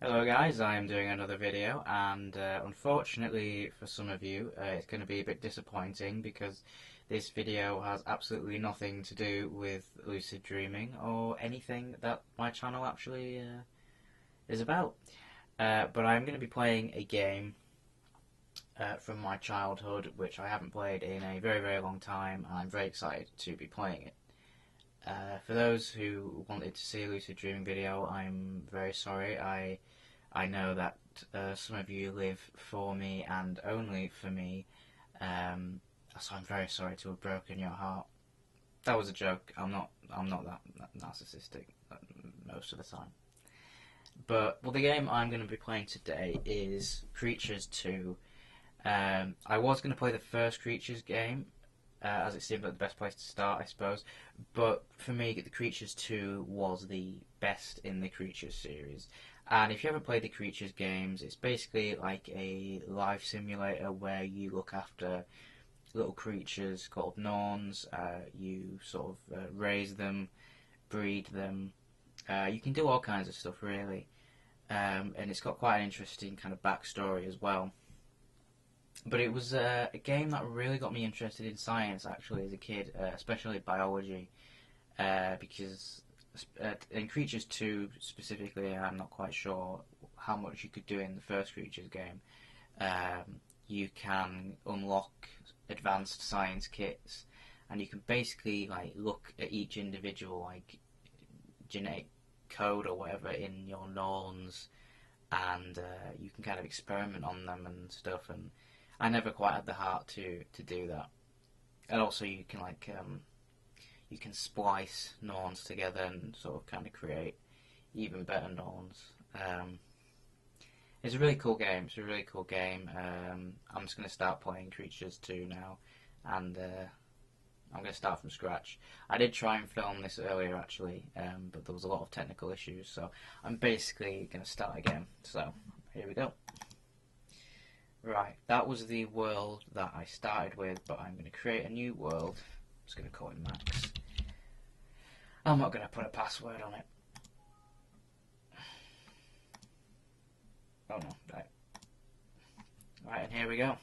Hello guys, I am doing another video and unfortunately for some of you it's going to be a bit disappointing because this video has absolutely nothing to do with lucid dreaming or anything that my channel actually is about. But I'm going to be playing a game from my childhood which I haven't played in a very long time, and I'm very excited to be playing it. For those who wanted to see a lucid dreaming video, I'm very sorry. I know that some of you live for me and only for me, so I'm very sorry to have broken your heart. That was a joke. I'm not that narcissistic most of the time. But the game I'm going to be playing today is Creatures 2. I was going to play the first Creatures game, as it seemed like the best place to start, I suppose. But for me, the Creatures 2 was the best in the Creatures series. And if you haven't played the Creatures games, it's basically like a life simulator where you look after little creatures called Norns. You sort of raise them, breed them. You can do all kinds of stuff, really. And it's got quite an interesting kind of backstory as well. But it was a game that really got me interested in science, actually, as a kid, especially biology, because in Creatures 2 specifically, I'm not quite sure how much you could do in the first Creatures game. You can unlock advanced science kits, and you can basically like look at each individual like genetic code or whatever in your Norns, and you can kind of experiment on them and stuff. And I never quite had the heart to do that. And also you can like you can splice Norns together and sort of kind of create even better Norns. It's a really cool game. It's a really cool game. I'm just going to start playing Creatures 2 now, and I'm going to start from scratch. I did try and film this earlier actually, but there was a lot of technical issues, so I'm basically going to start again. So here we go. Right, that was the world that I started with, but I'm going to create a new world. I'm just going to call it Max. I'm not going to put a password on it. Oh no, right. Right, and here we go.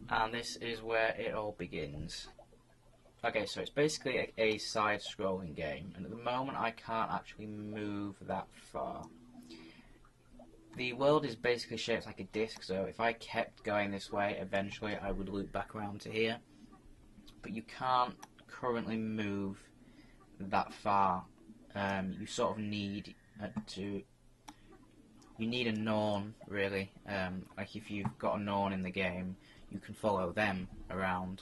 And this is where it all begins. Okay, so it's basically a side-scrolling game, and at the moment I can't actually move that far. The world is basically shaped like a disc, so if I kept going this way, eventually I would loop back around to here. But you can't currently move that far. You sort of need you need a Norn, really. Like if you've got a Norn in the game, you can follow them around,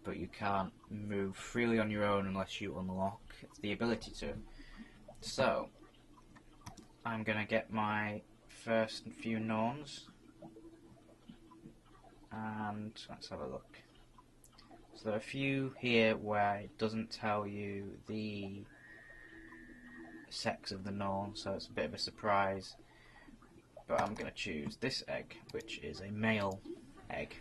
but you can't move freely on your own unless you unlock the ability to. So I'm gonna get my first few Norns, and let's have a look. So there are a few here where it doesn't tell you the sex of the Norn, so it's a bit of a surprise. But I'm going to choose this egg, which is a male egg.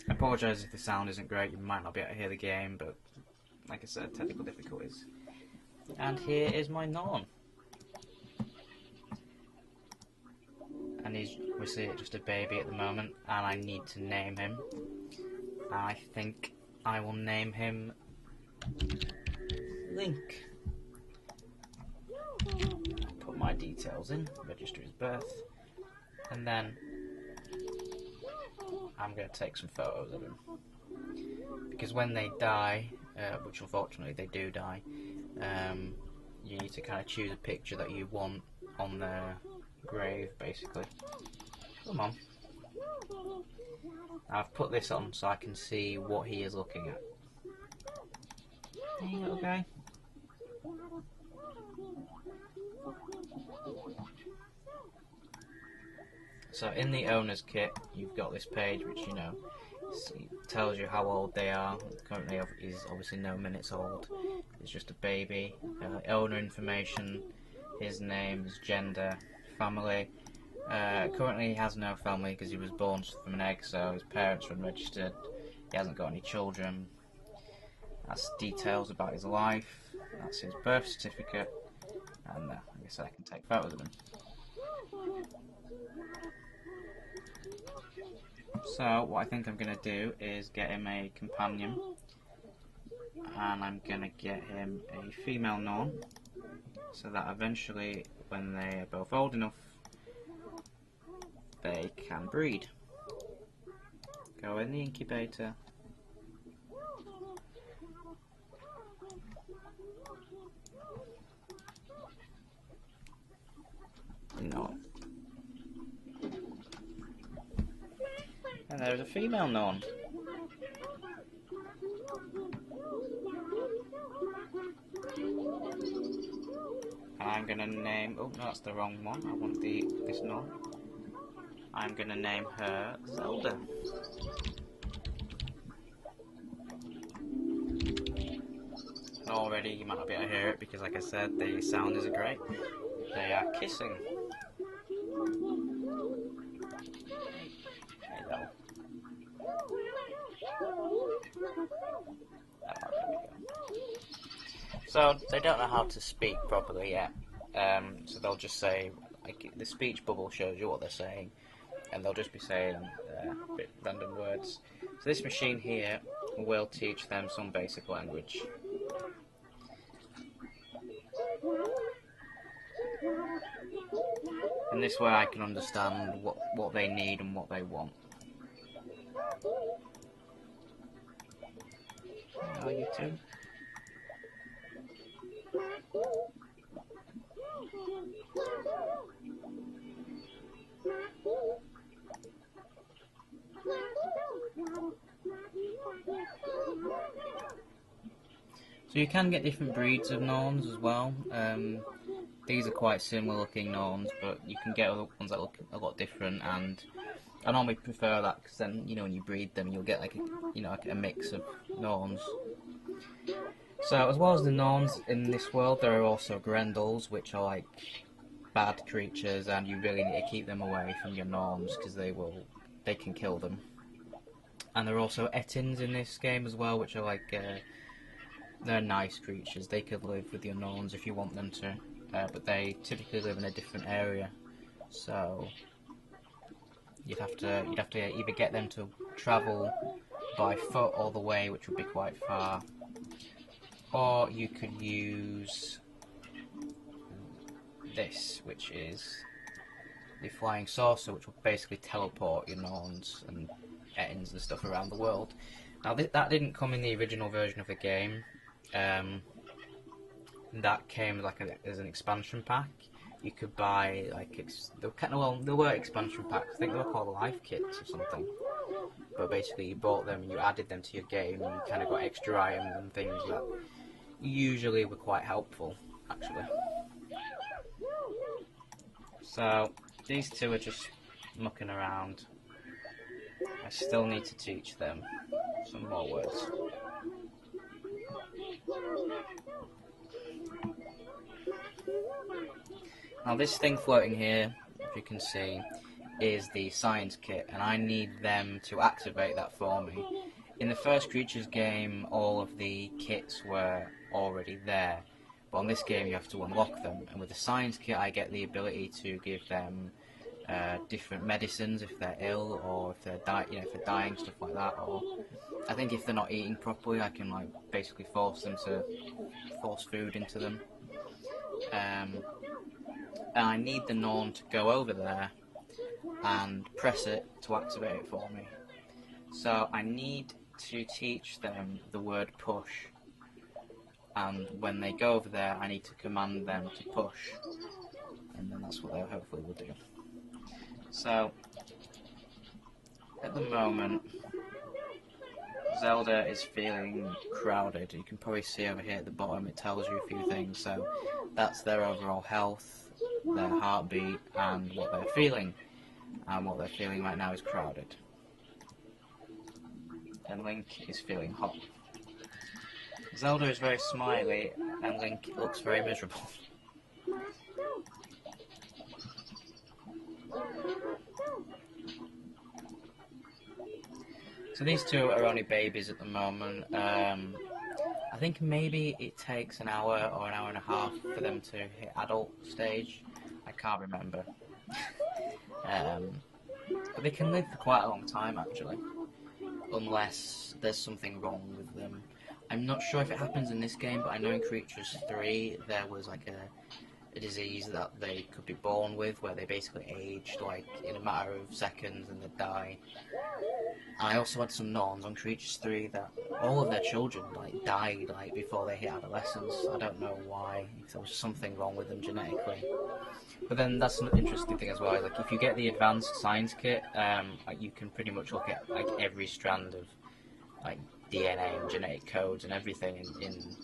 I apologise if the sound isn't great, you might not be able to hear the game, but like I said, technical difficulties. And here is my Norn. And he's obviously just a baby at the moment, and I need to name him. I think I will name him Link. Put my details in, register his birth, and then I'm going to take some photos of him. Because when they die, which unfortunately they do die, you need to kind of choose a picture that you want on their grave, basically. Come on. I've put this on so I can see what he is looking at. Hey, little guy. So in the owner's kit, you've got this page which, you know, tells you how old they are. Currently he's obviously no minutes old. He's just a baby. Owner information, his name, his gender, family. Currently he has no family because he was born from an egg, so his parents are unregistered. He hasn't got any children. That's details about his life. That's his birth certificate. And I guess I can take photos of him. So what I think I'm going to do is get him a companion. And I'm going to get him a female norn. So that eventually, when they are both old enough, they can breed. Go in the incubator. No. And there's a female norn. I'm gonna name. Oh, no, that's the wrong one. I want this norn. I'm gonna name her Zelda. And already you might not be able to hear it because, like I said, the sound isn't great. They are kissing. Hello. So they don't know how to speak properly yet. So they'll just say, like, the speech bubble shows you what they're saying, and they'll just be saying a bit random words. So this machine here will teach them some basic language. And this way I can understand what they need and what they want. How are you two? So you can get different breeds of norns as well. These are quite similar looking norns, but you can get other ones that look a lot different, and I normally prefer that because then, you know, when you breed them you'll get like a mix of norns. So as well as the norns in this world, there are also grendels, which are like bad creatures, and you really need to keep them away from your norns because they can kill them. And there are also ettins in this game as well, which are like they're nice creatures. They could live with your norns if you want them to, but they typically live in a different area. So you'd have to either get them to travel by foot all the way, which would be quite far, or you could use this, which is the flying saucer, which will basically teleport your norns and ettins and stuff around the world. Now that didn't come in the original version of the game. That came like as an expansion pack. You could buy like there were expansion packs. I think they were called life kits or something. But basically, you bought them and you added them to your game, and you kind of got extra items and things that usually were quite helpful, actually. So these two are just mucking around. I still need to teach them some more words. Now this thing floating here, if you can see, is the science kit, and I need them to activate that for me. In the first Creatures game, all of the kits were already there, but on this game you have to unlock them, and with the science kit I get the ability to give them different medicines if they're ill, or if they're dying, stuff like that. Or I think if they're not eating properly, I can like basically force food into them. And I need the norn to go over there and press it to activate it for me. So I need to teach them the word push, and when they go over there I need to command them to push, and then that's what they hopefully will do. So at the moment Zelda is feeling crowded. You can probably see over here at the bottom it tells you a few things. So that's their overall health, their heartbeat, and what they're feeling. And what they're feeling right now is crowded. And Link is feeling hot. Zelda is very smiley, and Link looks very miserable. So these two are only babies at the moment. I think maybe it takes an hour or an hour and a half for them to hit adult stage. I can't remember. But they can live for quite a long time actually, unless there's something wrong with them. I'm not sure if it happens in this game, but I know in Creatures 3 there was like a disease that they could be born with, where they basically aged like in a matter of seconds and they'd die. I also had some Norns on Creatures 3 that all of their children like died like before they hit adolescence. I don't know why, if there was something wrong with them genetically. But then that's an interesting thing as well. Like if you get the advanced science kit, like you can pretty much look at like every strand of like DNA and genetic codes and everything in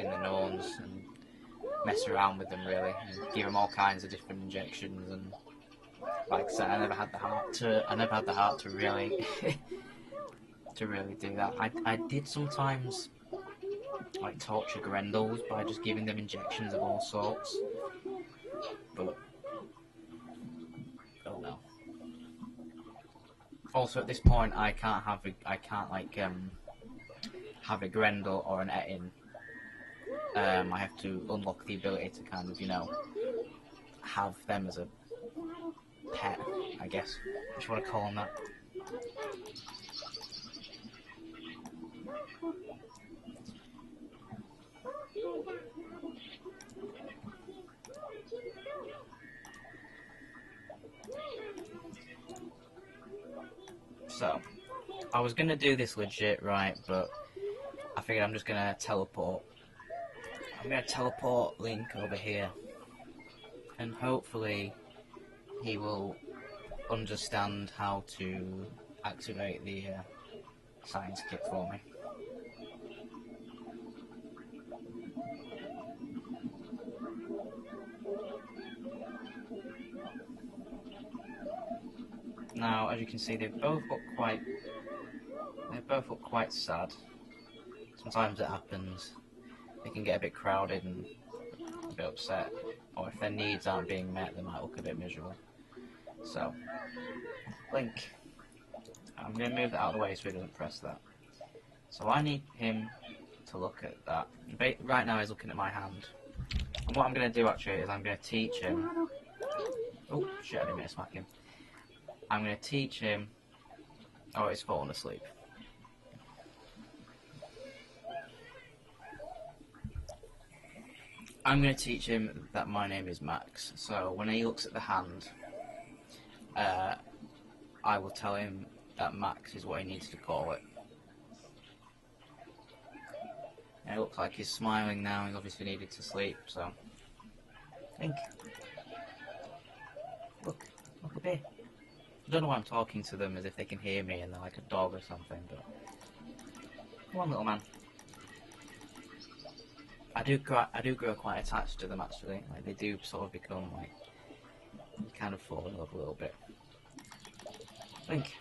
the Norns and mess around with them really, and give them all kinds of different injections. And like I said, I never had the heart to really to really do that. I did sometimes like torture Grendels by just giving them injections of all sorts, but oh no. Also at this point I can't have a Grendel or an Ettin. I have to unlock the ability to kind of, you know, have them as a pet, I guess, if you want to call them that. So, I was going to do this legit, right, but I figured I'm just going to teleport. I'm going to teleport Link over here, and hopefully he will understand how to activate the science kit for me. Now, as you can see, they both look quite sad. Sometimes it happens. They can get a bit crowded and a bit upset, or if their needs aren't being met, they might look a bit miserable. So, Link, I'm going to move that out of the way so he doesn't press that. So I need him to look at that. Right now he's looking at my hand. And what I'm going to do actually is I'm going to teach him... Oh shit, I didn't mean to smack him. I'm going to teach him... Oh, he's fallen asleep. I'm going to teach him that my name is Max. So when he looks at the hand, I will tell him that Max is what he needs to call it. And it looks like he's smiling now. He's obviously needed to sleep, so... Think. Look up here. I don't know why I'm talking to them as if they can hear me and they're like a dog or something, but... Come on, little man. I do grow quite attached to them actually. Like they do sort of become like, you kind of fall in love a little bit. Think.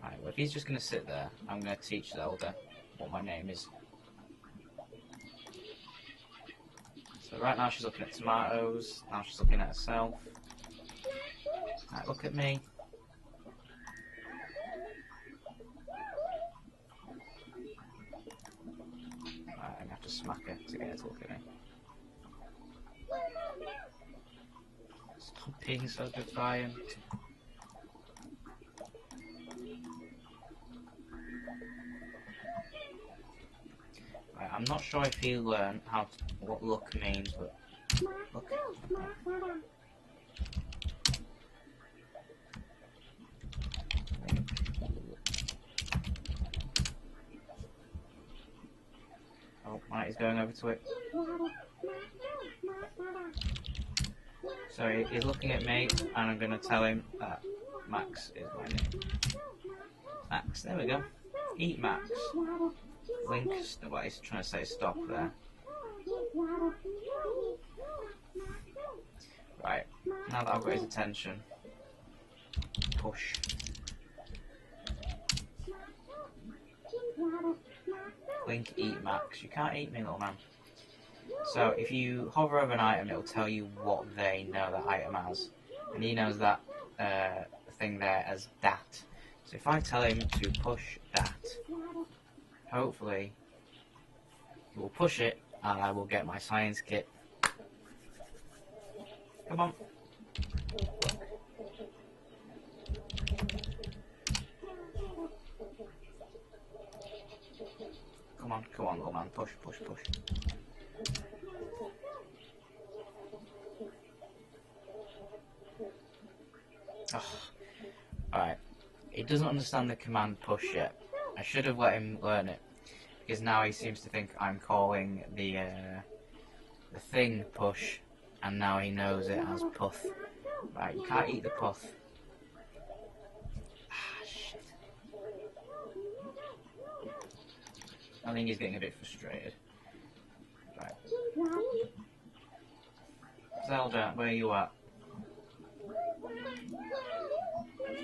Right, well if he's just going to sit there, I'm going to teach Zelda what my name is. So right now she's looking at tomatoes, now she's looking at herself. Right, look at me. I'm going to have to smack her to get her to look at me. Stop being so defiant. Right, I'm not sure if he'll learn what look means, but look. Oh, right, he's going over to it. So he's looking at me, and I'm going to tell him that Max is my name. Max, there we go. Eat Max. Link, well, he's trying to say stop there. Right, now that I've got his attention, push. Link, eat Max. You can't eat me, little man. So if you hover over an item, it'll tell you what they know that item has. And he knows that thing there as that. So if I tell him to push that, hopefully he will push it and I will get my science kit. Come on. Come on, little man. Push, push, push. Oh. Alright. He doesn't understand the command push yet. I should have let him learn it. Because now he seems to think I'm calling the thing push. And now he knows it as puff. Right, you can't eat the puff. Ah, shit. I think he's getting a bit frustrated. Right. Zelda, where are you at?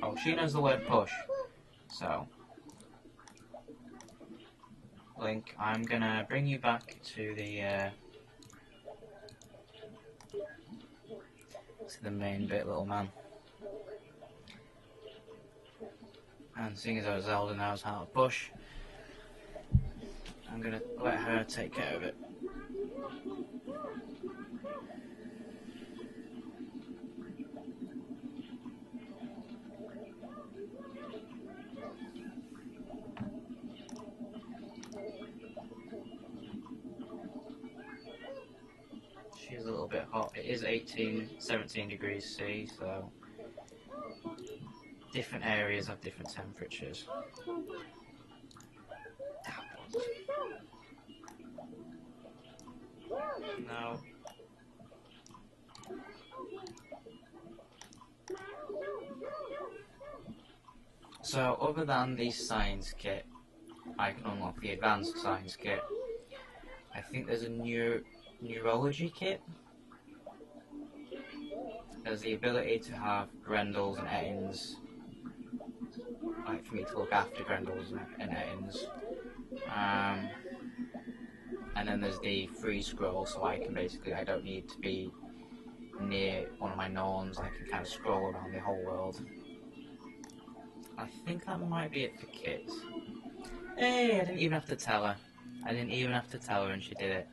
Oh, she knows the word push. So, Link, I'm gonna bring you back to the main bit, little man. And seeing as though Zelda knows how to push, I'm gonna let her take care of it. She's a little bit hot. It is 17 degrees C, so different areas have different temperatures. No. So, other than the science kit, I can unlock the advanced science kit. I think there's a neurology kit. There's the ability to have Grendels and Ettins, like for me to look after Grendels and Ettins. And then there's the free scroll, so I don't need to be near one of my Norns, I can kind of scroll around the whole world. I think that might be it for kits. Hey, I didn't even have to tell her. And she did it.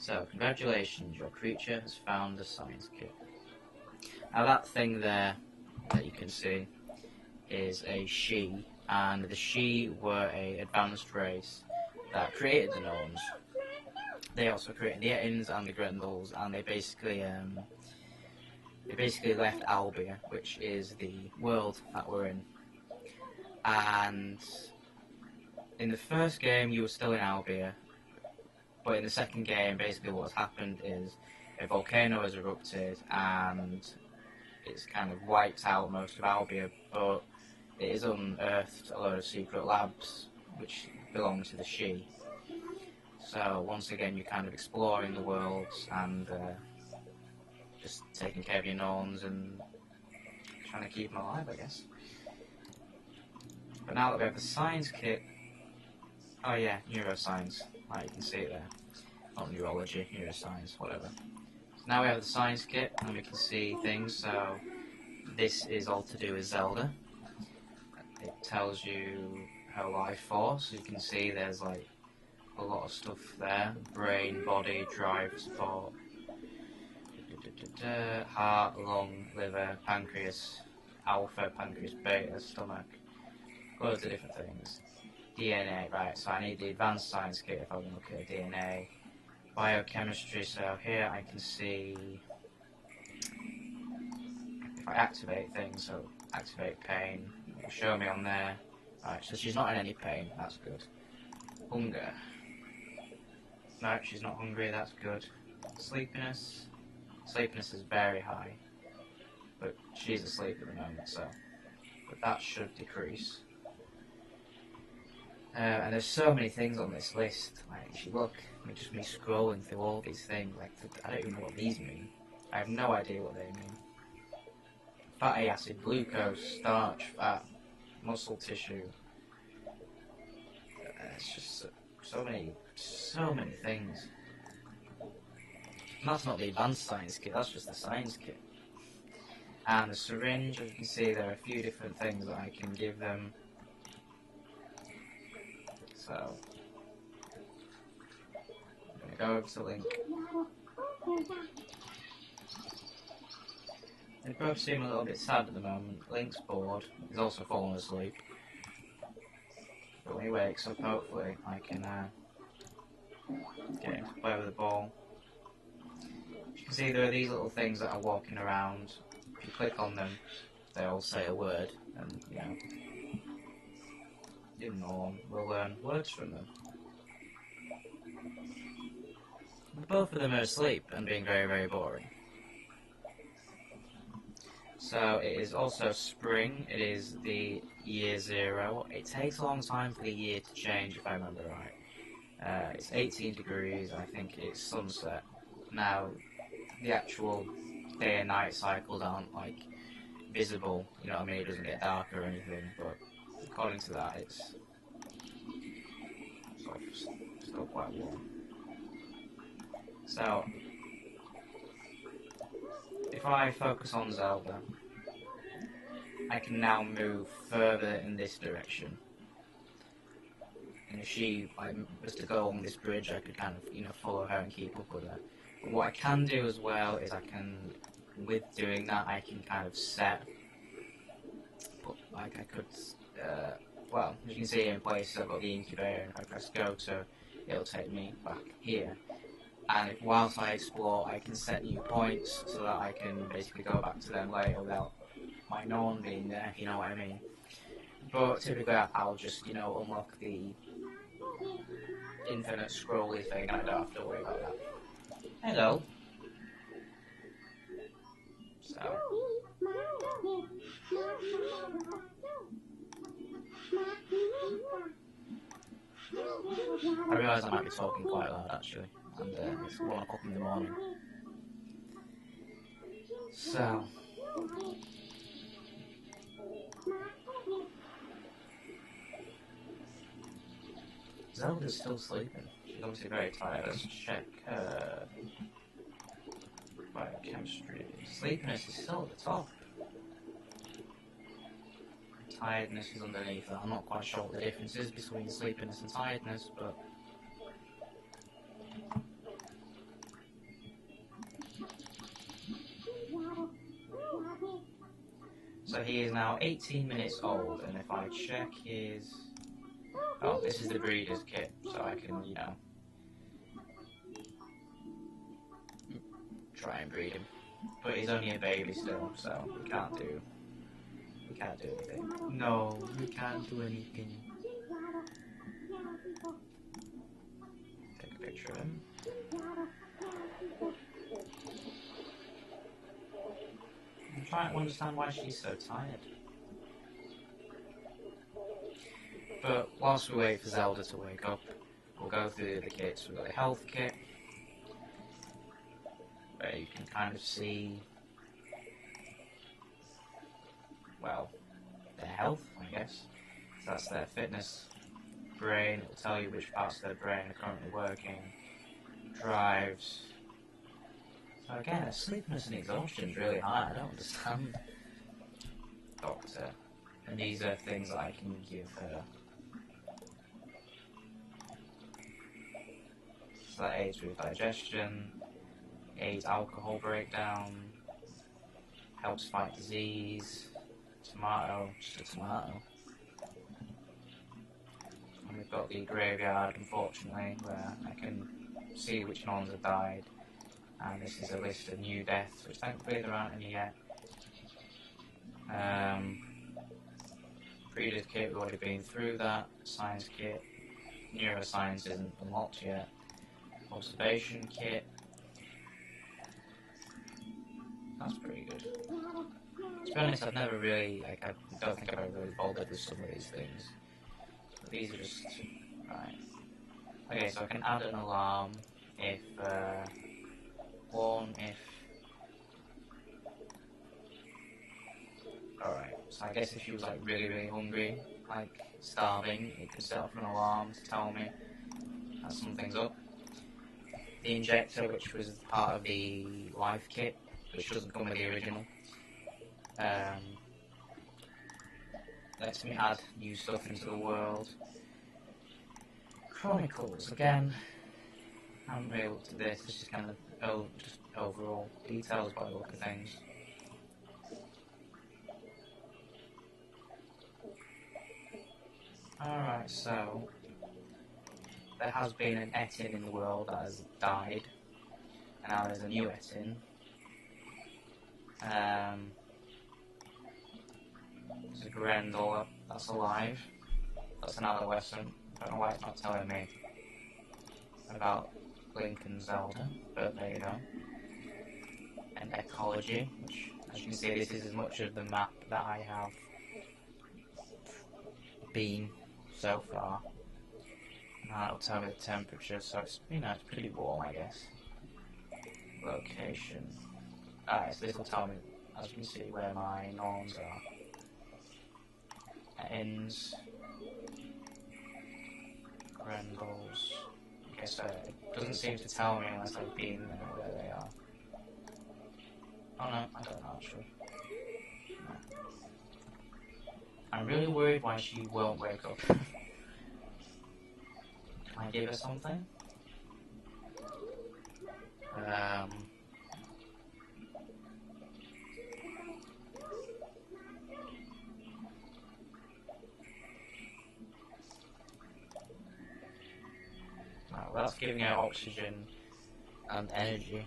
So, congratulations, your creature has found the science kit. Now that thing there that you can see is a she, and the she were an advanced race that created the Norns. They also created the Ettins and the Grendels, and they basically left Albia, which is the world that we're in. And in the first game, you were still in Albia, but in the second game, basically what's happened is a volcano has erupted and it's kind of wiped out most of Albia, but it has unearthed a load of secret labs which belong to the She. So once again, you're kind of exploring the worlds and just taking care of your Norns and trying to keep them alive, I guess. But now that we have the science kit, oh yeah, neuroscience, you can see it there. Not neurology, neuroscience, whatever. So now we have the science kit and we can see things, so this is all to do with Zelda. It tells you her life force, so you can see there's like a lot of stuff there. Brain, body, drive, support, heart, lung, liver, pancreas, alpha, pancreas, beta, stomach, loads of different things. DNA, right, so I need the advanced science kit if I want to look at DNA. Biochemistry, so here I can see if I activate things, so activate pain, it'll show me on there. Right, so she's not in any pain, that's good. Hunger. No, she's not hungry, that's good. Sleepiness. Sleepiness is very high, but she's asleep at the moment, so but that should decrease. And there's so many things on this list. Like, if you look, just me scrolling through all these things, like, I don't even know what these mean. I have no idea what they mean. Fatty acid, glucose, starch, fat, muscle tissue. It's just so many things. And that's not the advanced science kit, that's just the science kit. And the syringe, as you can see, there are a few different things that I can give them. So, gonna go over to Link. They both seem a little bit sad at the moment. Link's bored. He's also fallen asleep. But when he wakes up, hopefully, I can get him to play with the ball. You can see there are these little things that are walking around. If you click on them, they all say a word, and you know, ignore them. We'll learn words from them. Both of them are asleep and being very, very boring. So it is also spring. It is the year 0. It takes a long time for the year to change, if I remember right. It's 18 degrees. I think it's sunset. Now, the actual day and night cycles aren't like visible. You know what I mean? It doesn't get darker or anything. But according to that, it's sort of still quite warm. So, if I focus on Zelda, I can now move further in this direction. And if she was to go on this bridge, I could kind of, you know, follow her and keep up with her. But what I can do as well is I can, with doing that, I can kind of set, but like I could, well, as you can see in places I've got the incubator, and if I press go to, it'll take me back here. And whilst I explore, I can set new points so that I can basically go back to them later without my known being there, if you know what I mean. But typically I'll just, you know, unlock the infinite scrolly thing and I don't have to worry about that. Hello. So. I realise I might be talking quite loud actually. And it's 1 o'clock in the morning. So, Zelda's still sleeping. She's obviously very tired. Let's check biochemistry. Sleepiness is still at the top. Tiredness is underneath that. I'm not quite sure what the difference is between sleepiness and tiredness, but so he is now 18 minutes old, and if I check his... Oh, this is the breeder's kit, so I can, you know, try and breed him. But he's only a baby still, so we can't do anything. No, we can't do anything. Take a picture of him. I'm trying to understand why she's so tired. But whilst we wait for Zelda to wake up, we'll go through the kits. We've got the health kit, where you can kind of see, well, their health, I guess. So that's their fitness, brain, it will tell you which parts of their brain are currently working, drives. So again, sleepiness and exhaustion is really high, I don't understand. Doctor. And these are things that I can give her. So that aids with digestion, aids alcohol breakdown, helps fight disease, tomato, just a tomato. And we've got the graveyard, unfortunately, where I can see which ones have died. And this is a list of new deaths, which thankfully there aren't any yet. Breeder's kit, we've already been through that. Science kit, neuroscience isn't unlocked yet. Observation kit. That's pretty good. To be honest, I've never really, I don't think I've ever really bothered with some of these things. But these are just, right. Okay, so I can add an alarm if, alright, so I guess if she was like really, really hungry, like starving, it could set off an alarm to tell me that something's up. The injector, which was part of the life kit, which doesn't come with the original, lets me add new stuff into the world. Chronicles, again, I haven't really looked at this. This is kind of just overall details by the look of things. Alright, so there has been an Etin in the world that has died, and now there's a new Etin. There's a Grendel that's alive. That's an adolescent. I don't know why it's not telling me about Link and Zelda, but there you go. And ecology, which, as you can see, this is as much of the map that I have been so far. And that'll tell me the temperature, so it's, you know, it's pretty warm, I guess. Location. Alright, so this will tell me, as you can see, where my norms are. Ends. Grendels. I guess it doesn't seem to tell me unless I've been there where they are. Oh no, I don't know actually. No. I'm really worried why she won't wake up. Can I give her something? Well, that's giving her oxygen and energy.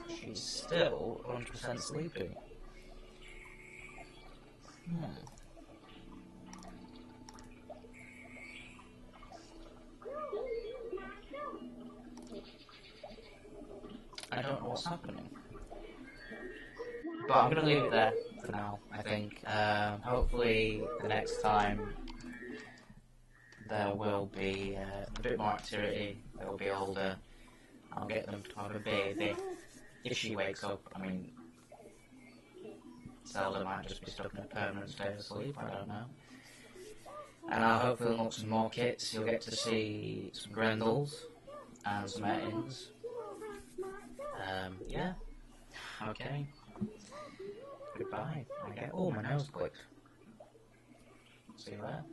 She's still 100% sleepy. I don't know what's happening. But I'm going to leave it there for now, I think. Hopefully the next time there will be a bit more activity, they'll be older, I'll get them to have a baby. If she wakes up, I mean, Zelda might just be stuck in a permanent state of sleep, I don't know. And I'll hopefully unlock some more kits. You'll get to see some Grendels and some Ettins. Yeah. Okay. Goodbye. Oh, my nose clicked. See you there.